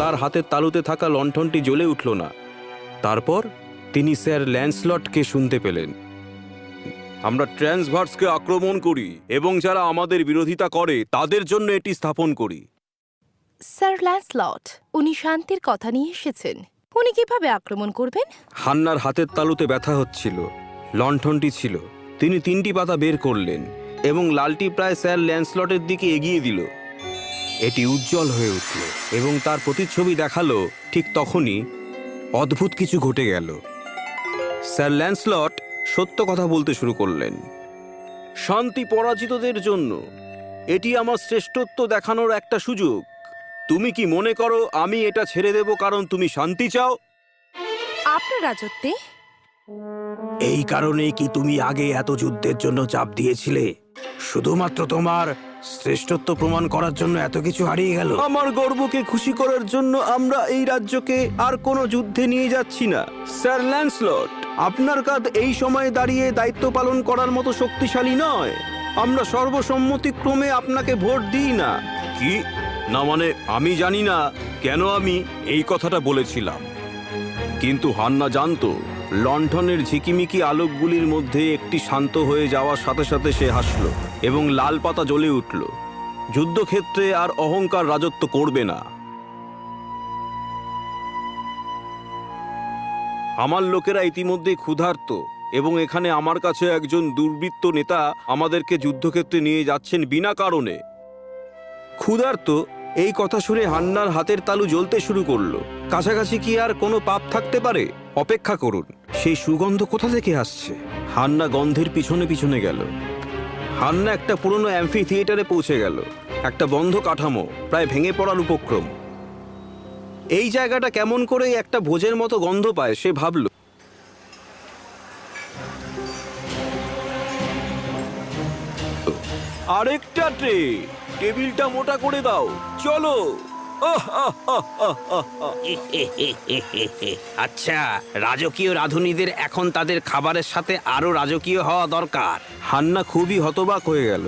তার হাতের তালুতে থাকা লণ্ঠনটি জ্বলে উঠল না। তারপর তিনি স্যার ল্যান্সলটকে শুনতে পেলেন, আমরা ট্রান্সভার্সকে আক্রমণ করি এবং যারা আমাদের বিরোধিতা করে তাদের জন্য এটি স্থাপন করি। স্যার ল্যান্সলট, উনি শান্তির কথা নিয়ে এসেছেন। উনি কিভাবে আক্রমণ করবেন? হান্নার হাতের তালুতে ব্যথা হচ্ছিল, লণ্ঠনটি ছিল। তিনি 3টি পাতা বের করলেন এবং লালটি প্রায় স্যার ল্যান্সলটের দিকে এগিয়ে দিল। এটি উজ্জ্বল হয়ে উঠল এবং তার প্রতিচ্ছবি দেখালো। ঠিক তখনই অদ্ভুত কিছু ঘটে গেল। স্যার ল্যান্সলট সত্য কথা বলতে শুরু করলেন, শান্তি পরাজিতদের জন্য এটি আমার শ্রেষ্ঠত্ব দেখানোর একটা সুযোগ। তুমি কি মনে করো আমি এটা ছেড়ে দেব কারণ তুমি শান্তি চাও? আপনার রাজত্বে? এই কারণেই কি তুমি আগে এত যুদ্ধের জন্য চাপ দিয়েছিলে? শুধুমাত্র তোমার শ্রেষ্ঠত্ব প্রমাণ করার জন্য এত কিছু হারিয়ে গেল? আমার গর্বকে খুশি করার জন্য আমরা এই রাজ্যকে আর কোনো যুদ্ধে নিয়ে যাচ্ছি না। স্যার ল্যান্সলট, আপনার কাঁধ এই সময়ে দাঁড়িয়ে দায়িত্ব পালন করার মতো শক্তিশালী নয়। আমরা সর্বসম্মতিক্রমে আপনাকে ভোট দিই না। কি না মানে আমি জানি না কেন আমি এই কথাটা বলেছিলাম, কিন্তু হান্না জানতো লণ্ঠনের ঝিকিমিকি আলোকগুলির মধ্যে একটি শান্ত হয়ে যাওয়ার সাথে সাথে সে হাসল এবং লাল পাতা জ্বলে উঠল। যুদ্ধক্ষেত্রে আর অহংকার রাজত্ব করবে না। আমার লোকেরা ইতিমধ্যে ক্ষুধার্ত এবং এখানে আমার কাছে একজন দুর্বৃত্ত নেতা আমাদেরকে যুদ্ধক্ষেত্রে নিয়ে যাচ্ছেন বিনা কারণে। ক্ষুধার্ত এই কথা শুনে হান্নার হাতের তালু জ্বলতে শুরু করলো। কাছাকাছি কি আর কোনো পাপ থাকতে পারে? অপেক্ষা করুন, সেই সুগন্ধ কোথা থেকে আসছে? হান্না গন্ধের পিছনে পিছনে গেল। হান্না একটা পুরনো অ্যাম্ফি থিয়েটারে পৌঁছে গেল। একটা বন্ধ কাঠামো, প্রায় ভেঙে পড়ার উপক্রম। এই জায়গাটা কেমন করে একটা ভোজের মতো গন্ধ পায় সে ভাবল। আরেকটা ট্রে, টেবিলটা মোটা করে দাও, চলো। আচ্ছা, রাজকীয় রাঁধুনিদের এখন তাদের খাবারের সাথে আরো রাজকীয় হওয়া দরকার। হান্না খুবই হতবাক হয়ে গেল।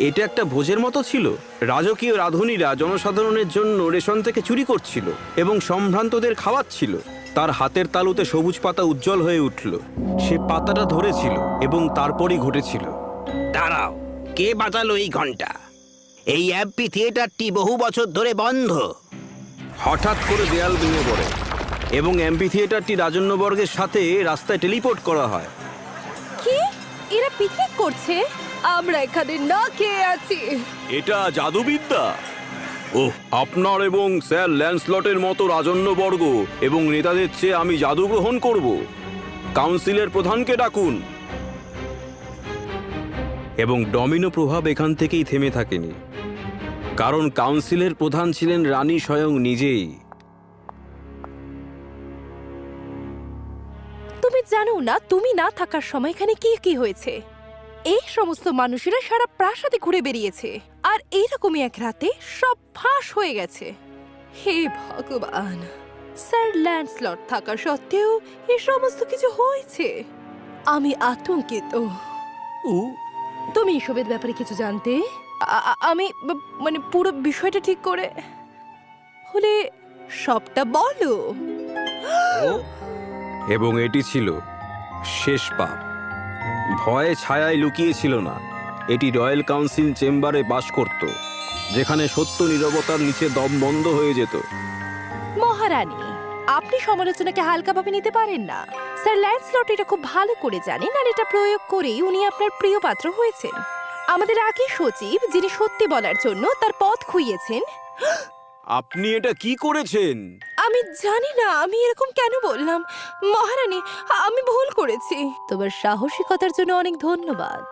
এটা একটা ভোজের মতো ছিল। রাজকীয় রাঁধুনিরা জনসাধারণের জন্য রেশন থেকে চুরি করছিল এবং সম্ভ্রান্তদের খাওয়াচ্ছিল। তার হাতের তালুতে সবুজ পাতা উজ্জ্বল হয়ে উঠল। সে পাতাটা ধরেছিল এবং তারপরই ঘটেছিল। দাঁড়াও, কে বাজালো এই ঘন্টা? এই অ্যাম্পি থিয়েটারটি বহু বছর ধরে বন্ধ। হঠাৎ করে দেয়াল ভেঙে পড়ে এবং অ্যাম্পি থিয়েটারটি রাজন্যবর্গের সাথে রাস্তায় টেলিপোর্ট করা হয়। কি? এরা পিকনিক করছে? আমরা এখানে না খেয়ে আছি। এটা জাদুবিদ্যা। ও, আপনার এবং স্যার ল্যান্সলটের মতো রাজন্যবর্গ এবং নেতাদের চেয়ে আমি জাদু গ্রহণ করব। কাউন্সিলের প্রধানকে ডাকুন। এবং ডমিনো প্রভাব এখান থেকেই থেমে থাকেনি, কারণ কাউন্সিলের প্রধান ছিলেন রানী স্বয়ং নিজেই। তুমি জানো না তুমি না থাকার সময় এখানে কি কি হয়েছে? এই সমস্ত মানুষেরা সারা প্রাসাদে ঘুরে বেরিয়েছে আর এইরকমই এক রাতে সব ফাঁস হয়ে গেছে। হে ভগবান, স্যার ল্যান্সলট থাকা সত্ত্বেও এই সমস্ত কিছু হয়েছে। আমি আতঙ্কিত। তুমি এসবের ব্যাপারে কিছু জানতে? আমি মানে পুরো বিষয়টা ঠিক করে হলে সবটা বলো। এবং এটি ছিল শেষ পাপ। ভয়ে ছায়ায় লুকিয়েছিল না। এটি রয়্যাল কাউন্সিল চেম্বারে বাস করত, যেখানে সত্য নীরবতার নিচে দম বন্ধ হয়ে যেত। মহারানী, আপনি সমালোচনাকে হালকাভাবে নিতে পারেন না। স্যার ল্যান্সলট এটা খুব ভালো করে জানেন আর এটা প্রয়োগ করেই উনি আপনার প্রিয় পাত্র হয়েছেন। আমাদের আগে সচিব, যিনি সত্যি বলার জন্য তার পথ খুইয়েছেন। আপনি এটা কি করেছেন? আমি জানি না আমি এরকম কেন বললাম। মহারানী, আমি ভুল করেছি। তোমার সাহসিকতার জন্য অনেক ধন্যবাদ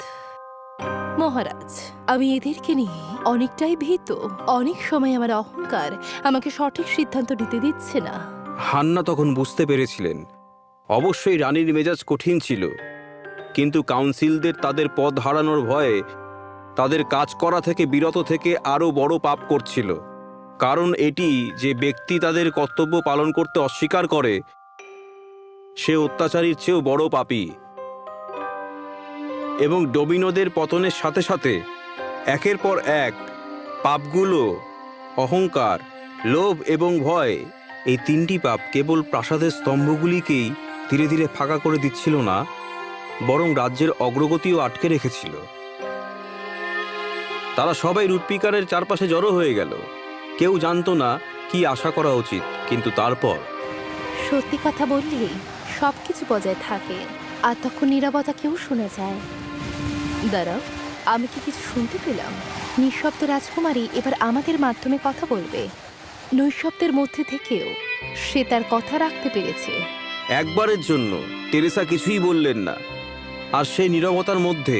মহারাজ। আমি এদেরকে নিয়ে অনেকটাই ভীত। অনেক সময় আমার অহংকার আমাকে সঠিক সিদ্ধান্ত নিতে দিচ্ছে না। হান্না তখন বুঝতে পেরেছিলেন, অবশ্যই রানীর মেজাজ কঠিন ছিল, কিন্তু কাউন্সিলদের তাদের পদ হারানোর ভয়ে তাদের কাজ করা থেকে বিরত থেকে আরও বড় পাপ করছিল। কারণ এটি যে ব্যক্তি তাদের কর্তব্য পালন করতে অস্বীকার করে সে অত্যাচারীর চেয়েও বড় পাপী। এবং ডমিনোদের পতনের সাথে সাথে একের পর এক পাপগুলো অহংকার, লোভ এবং ভয়, এই তিনটি পাপ কেবল প্রাসাদের স্তম্ভগুলিকেই ধীরে ধীরে ফাঁকা করে দিচ্ছিল না, বরং রাজ্যের অগ্রগতিও আটকে রেখেছিল। তারা সবাই রুটপিকারের চারপাশে জড়ো হয়ে গেল। কেউ জানতো না কি আশা করা উচিত, কিন্তু তারপর সত্যি কথা বললেই সবকিছু বজায় থাকে, আর তখন নীরবতা কেউ শোনা যায়। দাঁড়াও, আমি কি কিছু শুনতে পেলাম? নিঃশব্দ রাজকুমারী এবার আমাদের মাধ্যমে কথা বলবে। নৈশব্দের মধ্যে থেকেও সে তার কথা রাখতে পেরেছে। একবারের জন্য টেরেসা কিছুই বললেন না, আর সেই নীরবতার মধ্যে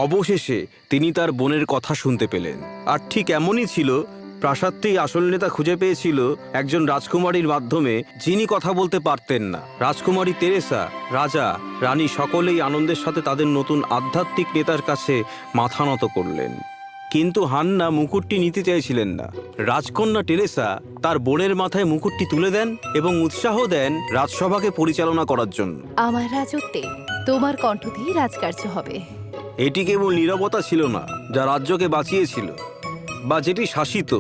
অবশেষে তিনি তার বোনের কথা শুনতে পেলেন। আর ঠিক এমনই ছিল, প্রাসাদটি আসল নেতা খুঁজে পেয়েছিল একজন রাজকুমারীর মাধ্যমে, যিনি কথা বলতে পারতেন না। রাজকুমারী তেরেসা, রাজা, রানী সকলেই আনন্দের সাথে তাদের নতুন আধ্যাত্মিক নেতার কাছে মাথা নত করলেন। কিন্তু হান্না মুকুটটি নিতে চাইছিলেন না। রাজকন্যা টেরেসা তার বোনের মাথায় মুকুটটি তুলে দেন এবং উৎসাহ দেন রাজসভাকে পরিচালনা করার জন্য। আমার রাজত্বে তোমার কণ্ঠ দিয়ে রাজকার্য হবে। এটি কেবল নীরবতা ছিল না যা রাজ্যকে বাঁচিয়েছিল, বা যেটি শাসিত